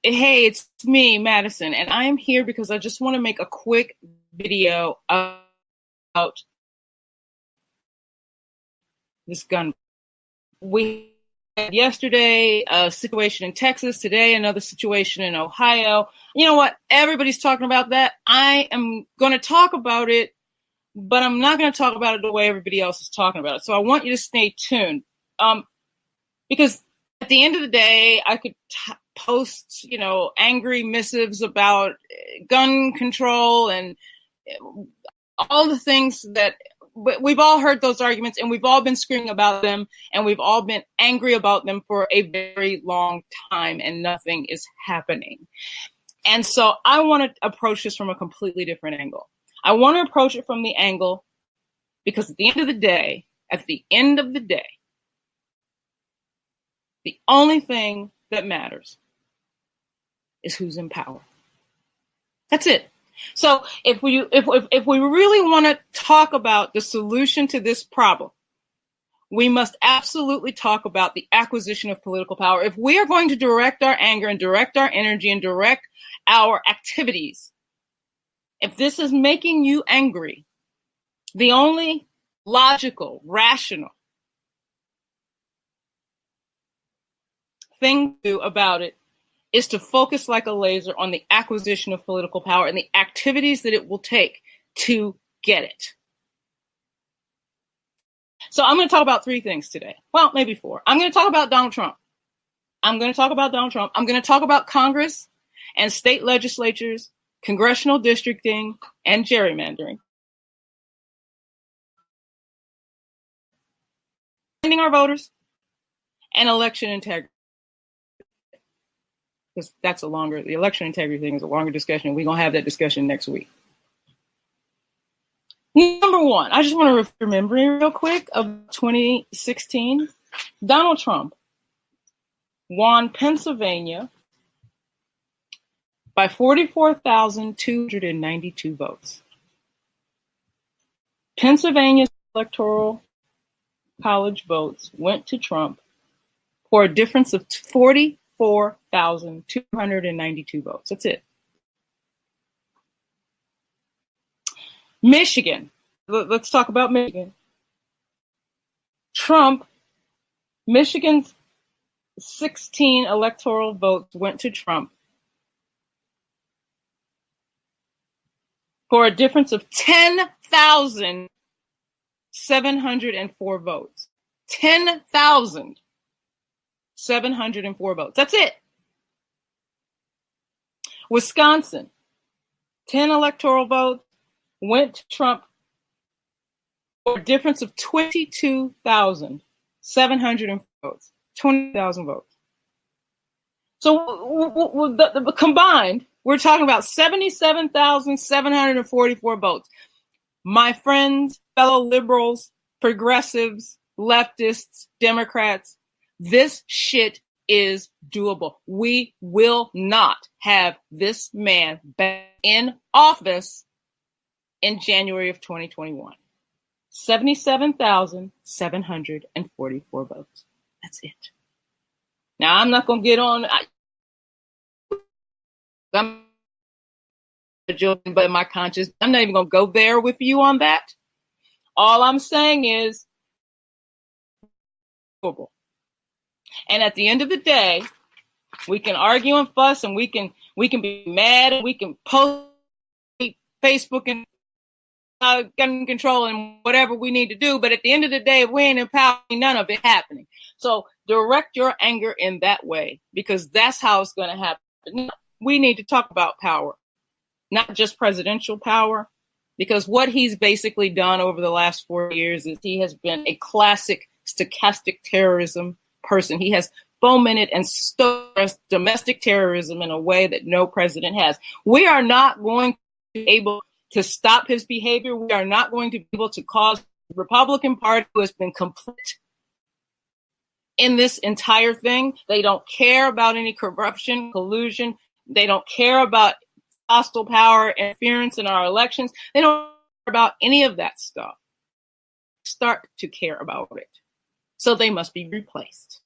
Hey, it's me, Madison, and I am here because I just want to make a quick video about this gun. We had yesterday a situation in Texas, today another situation in Ohio. You know what? Everybody's talking about that. I am going to talk about it, but I'm not going to talk about it the way everybody else is talking about it. So I want you to stay tuned. Because at the end of the day, I could post, angry missives about gun control and all the things that we've all heard those arguments, and we've all been screaming about them, and we've all been angry about them for a very long time, and nothing is happening. And so I want to approach this from a completely different angle. I want to approach it from the angle because at the end of the day, the only thing that matters is who's in power. That's it. So if we really want to talk about the solution to this problem, we must absolutely talk about the acquisition of political power. If we are going to direct our anger and direct our energy and direct our activities, if this is making you angry, the only logical, rational thing to do about it is to focus like a laser on the acquisition of political power and the activities that it will take to get it. So I'm going to talk about three things today. Well, maybe four. I'm going to talk about Donald Trump. I'm going to talk about Congress and state legislatures, congressional districting, and gerrymandering. Sending our voters and election integrity. Because the election integrity thing is a longer discussion. We're going to have that discussion next week. Number one, I just want to remember real quick of 2016. Donald Trump won Pennsylvania by 44,292 votes. Pennsylvania's electoral college votes went to Trump for a difference of 44,292 votes. That's it. Michigan. Let's talk about Michigan. Michigan's 16 electoral votes went to Trump for a difference of 10,704 votes. 10,704 votes. That's it. Wisconsin, 10 electoral votes went to Trump for a difference of 22,700 votes. 20,000 votes. So combined, we're talking about 77,744 votes. My friends, fellow liberals, progressives, leftists, Democrats, this shit is doable. We will not have this man back in office in January of 2021. 77,744 votes. That's it. Now, I'm not going to get on. I'm joking, but in my conscience, I'm not even going to go there with you on that. All I'm saying is, doable. And at the end of the day, we can argue and fuss, and we can be mad, and we can post Facebook and gun control and whatever we need to do. But at the end of the day, if we ain't in power, none of it happening. So direct your anger in that way, because that's how it's going to happen. We need to talk about power, not just presidential power, because what he's basically done over the last 4 years is he has been a classic stochastic terrorism person. He has fomented and stirred domestic terrorism in a way that no president has. We are not going to be able to stop his behavior. We are not going to be able to cause the Republican Party, who has been complete in this entire thing. They don't care about any corruption, collusion. They don't care about hostile power interference in our elections. They don't care about any of that stuff. Start to care about it. So they must be replaced.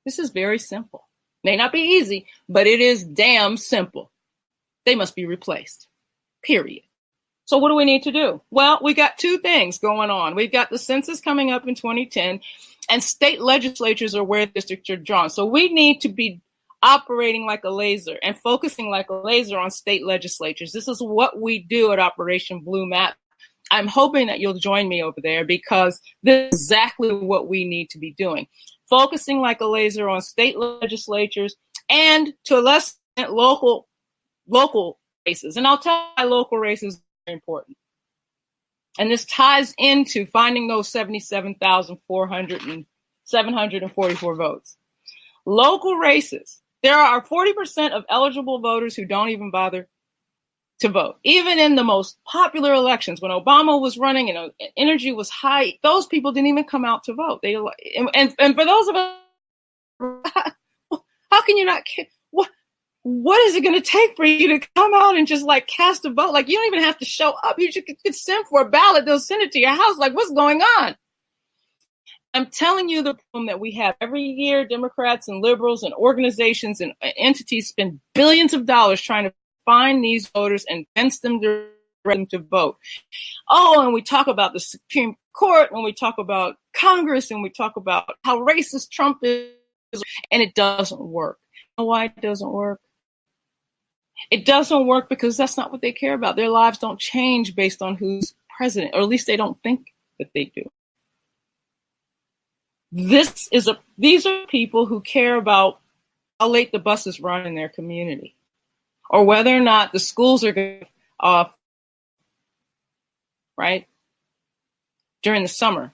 This is very simple. May not be easy, but it is damn simple. They must be replaced, period. So what do we need to do? Well, we got two things going on. We've got the census coming up in 2010, and state legislatures are where districts are drawn. So we need to be operating like a laser and focusing like a laser on state legislatures. This is what we do at Operation Blue Map. I'm hoping that you'll join me over there because this is exactly what we need to be doing. Focusing like a laser on state legislatures and to a less extent local races. And I'll tell you why local races are very important. And this ties into finding those 77,744 votes. Local races. There are 40% of eligible voters who don't even bother to vote. Even in the most popular elections, when Obama was running and energy was high, those people didn't even come out to vote. And for those of us, how can you not care? What is it going to take for you to come out and just like cast a vote? Like you don't even have to show up. You could send for a ballot. They'll send it to your house. Like what's going on? I'm telling you the problem that we have every year. Democrats and liberals and organizations and entities spend billions of dollars trying to find these voters and convince them to vote. Oh, and we talk about the Supreme Court, and we talk about Congress, and we talk about how racist Trump is, and it doesn't work. You know why it doesn't work? It doesn't work because that's not what they care about. Their lives don't change based on who's president, or at least they don't think that they do. These are people who care about how late the buses run in their community, or whether or not the schools are going off, right, during the summer.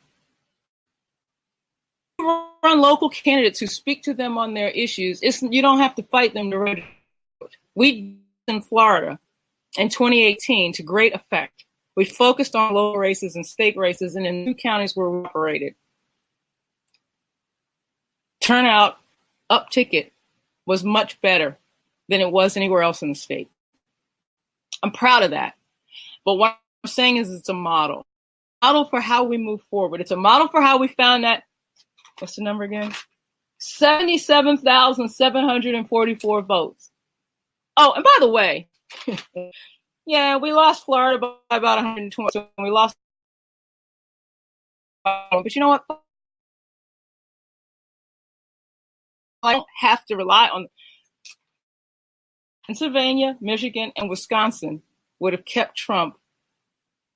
Run local candidates who speak to them on their issues. You don't have to fight them to register. We did in Florida in 2018 to great effect. We focused on local races and state races, and in 2 counties where we operated. Turnout, up-ticket, was much better than it was anywhere else in the state. I'm proud of that. But what I'm saying is it's a model for how we move forward. It's a model for how we found that, what's the number again? 77,744 votes. Oh, and by the way, yeah, we lost Florida by about 120. So we lost, but you know what? I don't have to rely on Pennsylvania, Michigan, and Wisconsin would have kept Trump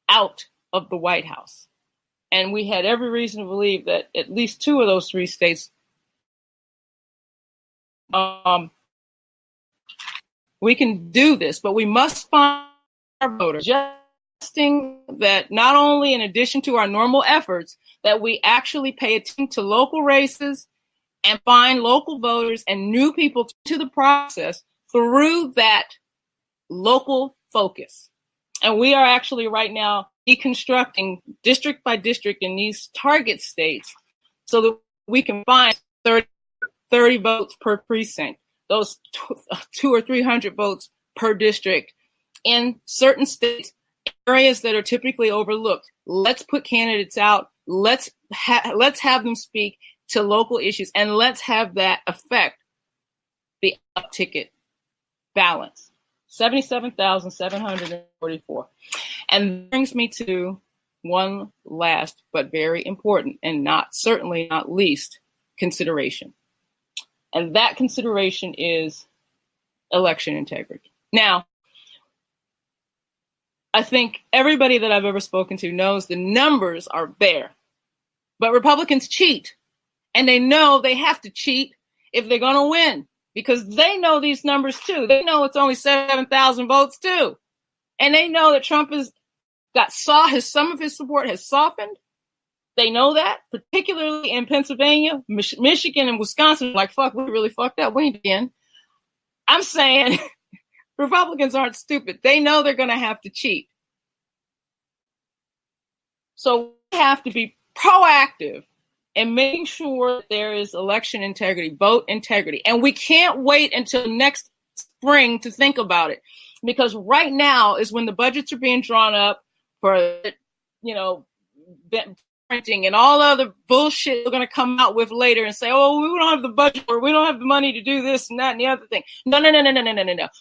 out of the White House. And we had every reason to believe that at least 2 of those 3 states, we can do this, but we must find our voters. Suggesting that not only in addition to our normal efforts, that we actually pay attention to local races and find local voters and new people to the process through that local focus. And we are actually right now deconstructing district by district in these target states so that we can find 30 votes per precinct, those 200 or 300 votes per district in certain states, areas that are typically overlooked. Let's put candidates out. Let's have them speak to local issues, and let's have that affect the up-ticket balance. 77,744. And brings me to one last but very important and certainly not least consideration. And that consideration is election integrity. Now, I think everybody that I've ever spoken to knows the numbers are there, but Republicans cheat. And they know they have to cheat if they're going to win because they know these numbers too. They know it's only 7,000 votes too. And they know that Trump some of his support has softened. They know that, particularly in Pennsylvania, Michigan, and Wisconsin. Like, fuck, we really fucked up. We ain't in. I'm saying Republicans aren't stupid. They know they're going to have to cheat. So we have to be proactive and making sure that there is election integrity, vote integrity. And we can't wait until next spring to think about it. Because right now is when the budgets are being drawn up for, ranting and all other bullshit we're going to come out with later and say, oh, we don't have the budget or we don't have the money to do this and that and the other thing. No.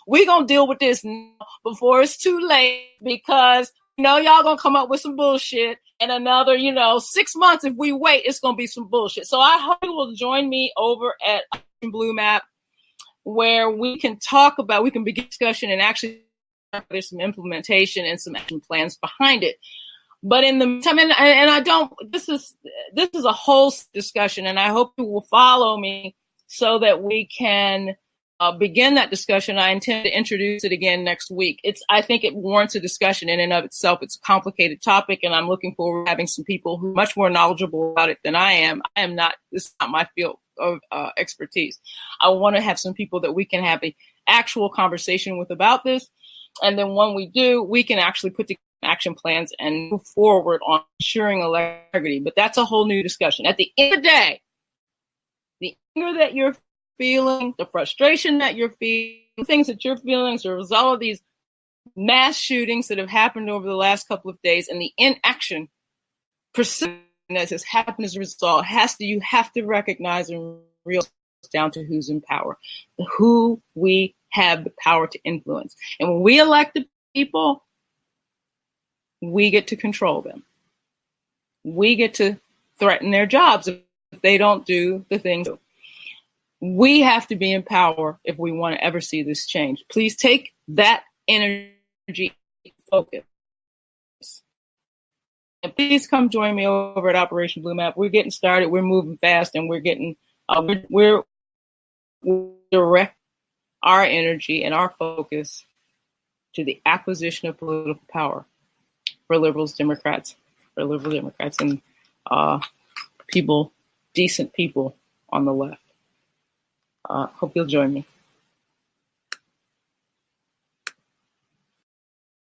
We're going to deal with this now before it's too late, because y'all going to come up with some bullshit, and another, 6 months, if we wait, it's going to be some bullshit. So I hope you will join me over at Blue Map, where we can begin discussion and actually there's some implementation and some action plans behind it. But in the meantime, this is a whole discussion, and I hope you will follow me so that we can begin that discussion. I intend to introduce it again next week. I think it warrants a discussion in and of itself. It's a complicated topic, and I'm looking forward to having some people who are much more knowledgeable about it than I am. This is not my field of expertise. I want to have some people that we can have an actual conversation with about this. And then when we do, we can actually put together action plans and move forward on ensuring integrity. But that's a whole new discussion. At the end of the day, the anger that you're feeling, the frustration that you're feeling, the things that you're feeling as a result of these mass shootings that have happened over the last couple of days, and the inaction persistent that has happened as a result, you have to recognize and realize down to who's in power, who we have the power to influence. And when we elect the people, we get to control them. We get to threaten their jobs if they don't do the things. We have to be in power if we want to ever see this change. Please take that energy focus. And please come join me over at Operation Blue Map. We're getting started. We're moving fast, and we're getting we're direct our energy and our focus to the acquisition of political power for liberal Democrats, and decent people on the left. Hope you'll join me.